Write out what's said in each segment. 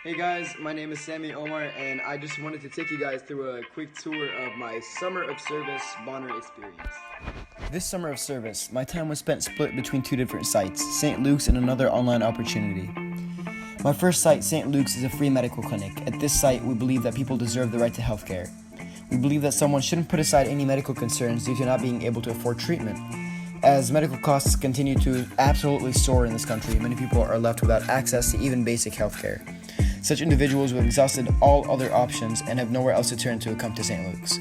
Hey guys, my name is Sammy Omar, and I just wanted to take you guys through a quick tour of my Summer of Service Bonner experience. This summer of service, my time was spent split between two different sites, St. Luke's and another online opportunity. My first site, St. Luke's, is a free medical clinic. At this site, we believe that people deserve the right to health care. We believe that someone shouldn't put aside any medical concerns due to not being able to afford treatment. As medical costs continue to absolutely soar in this country, many people are left without access to even basic health care. Such individuals who have exhausted all other options and have nowhere else to turn to come to St. Luke's.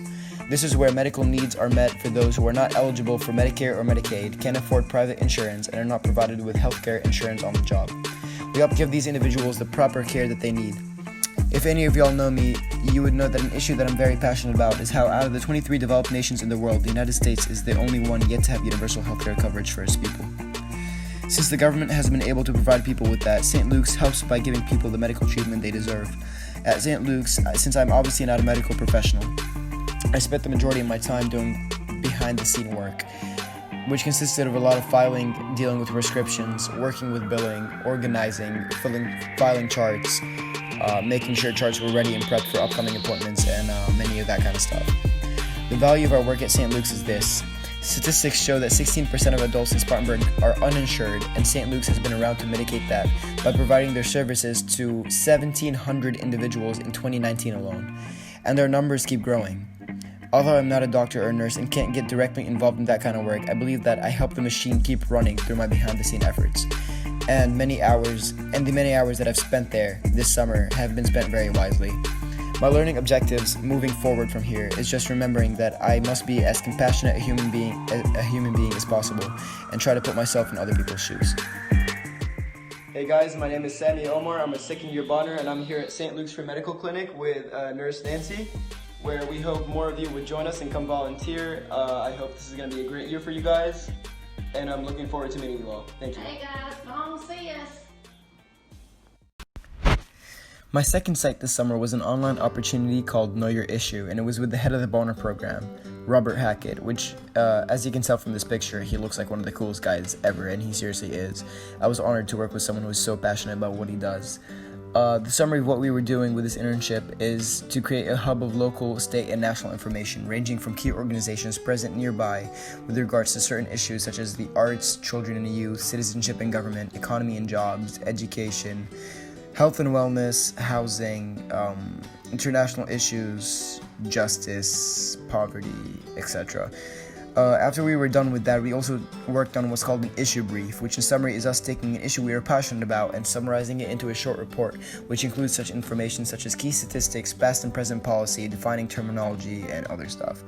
This is where medical needs are met for those who are not eligible for Medicare or Medicaid, can't afford private insurance, and are not provided with healthcare insurance on the job. We help give these individuals the proper care that they need. If any of y'all know me, you would know that an issue that I'm very passionate about is how out of the 23 developed nations in the world, the United States is the only one yet to have universal healthcare coverage for its people. Since the government has been able to provide people with that, St. Luke's helps by giving people the medical treatment they deserve. At St. Luke's, since I'm obviously not a medical professional, I spent the majority of my time doing behind-the-scene work, which consisted of a lot of filing, dealing with prescriptions, working with billing, organizing, filing charts, making sure charts were ready and prepped for upcoming appointments, and many of that kind of stuff. The value of our work at St. Luke's is this. Statistics show that 16% of adults in Spartanburg are uninsured, and St. Luke's has been around to mitigate that by providing their services to 1,700 individuals in 2019 alone, and their numbers keep growing. Although I'm not a doctor or nurse and can't get directly involved in that kind of work, I believe that I help the machine keep running through my behind-the-scene efforts. And the many hours that I've spent there this summer have been spent very wisely. My learning objectives moving forward from here is just remembering that I must be as compassionate a human being as possible and try to put myself in other people's shoes. Hey guys, my name is Sammy Omar. I'm a second-year Bonner, and I'm here at St. Luke's Free Medical Clinic with Nurse Nancy, where we hope more of you would join us and come volunteer. I hope this is going to be a great year for you guys, and I'm looking forward to meeting you all. Thank you. Hey guys, come on see us. My second site this summer was an online opportunity called Know Your Issue, and it was with the head of the Bonner program, Robert Hackett, which, as you can tell from this picture, he looks like one of the coolest guys ever, and he seriously is. I was honored to work with someone who is so passionate about what he does. The summary of what we were doing with this internship is to create a hub of local, state, and national information, ranging from key organizations present nearby with regards to certain issues such as the arts, children and youth, citizenship and government, economy and jobs, education, health and wellness, housing, international issues, justice, poverty, etc. After we were done with that, we also worked on what's called an issue brief, which in summary is us taking an issue we are passionate about and summarizing it into a short report, which includes such information such as key statistics, past and present policy, defining terminology, and other stuff.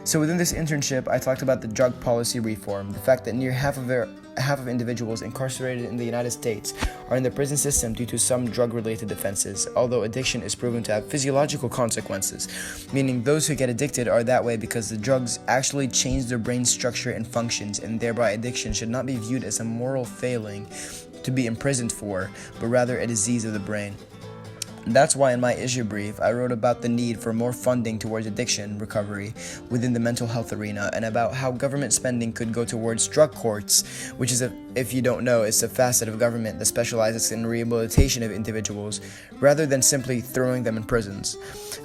So within this internship, I talked about the drug policy reform, the fact that near half of individuals incarcerated in the United States are in the prison system due to some drug-related offenses, although addiction is proven to have physiological consequences, meaning those who get addicted are that way because the drugs actually change their brain structure and functions, and thereby addiction should not be viewed as a moral failing to be imprisoned for, but rather a disease of the brain. That's why in my issue brief, I wrote about the need for more funding towards addiction recovery within the mental health arena, and about how government spending could go towards drug courts, which is, if you don't know, it's a facet of government that specializes in rehabilitation of individuals, rather than simply throwing them in prisons.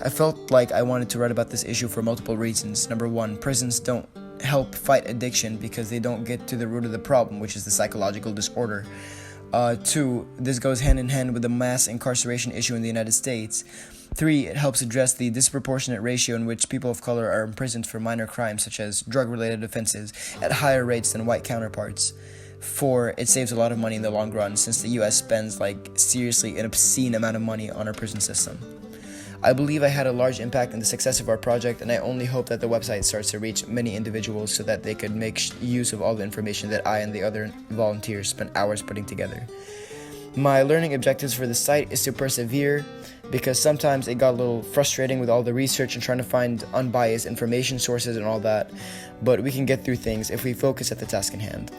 I felt like I wanted to write about this issue for multiple reasons. Number one, prisons don't help fight addiction because they don't get to the root of the problem, which is the psychological disorder. Two, this goes hand in hand with the mass incarceration issue in the United States. Three, it helps address the disproportionate ratio in which people of color are imprisoned for minor crimes such as drug-related offenses at higher rates than white counterparts. Four, it saves a lot of money in the long run since the US spends seriously an obscene amount of money on our prison system. I believe I had a large impact in the success of our project, and I only hope that the website starts to reach many individuals so that they could make use of all the information that I and the other volunteers spent hours putting together. My learning objectives for the site is to persevere, because sometimes it got a little frustrating with all the research and trying to find unbiased information sources and all that, but we can get through things if we focus at the task in hand.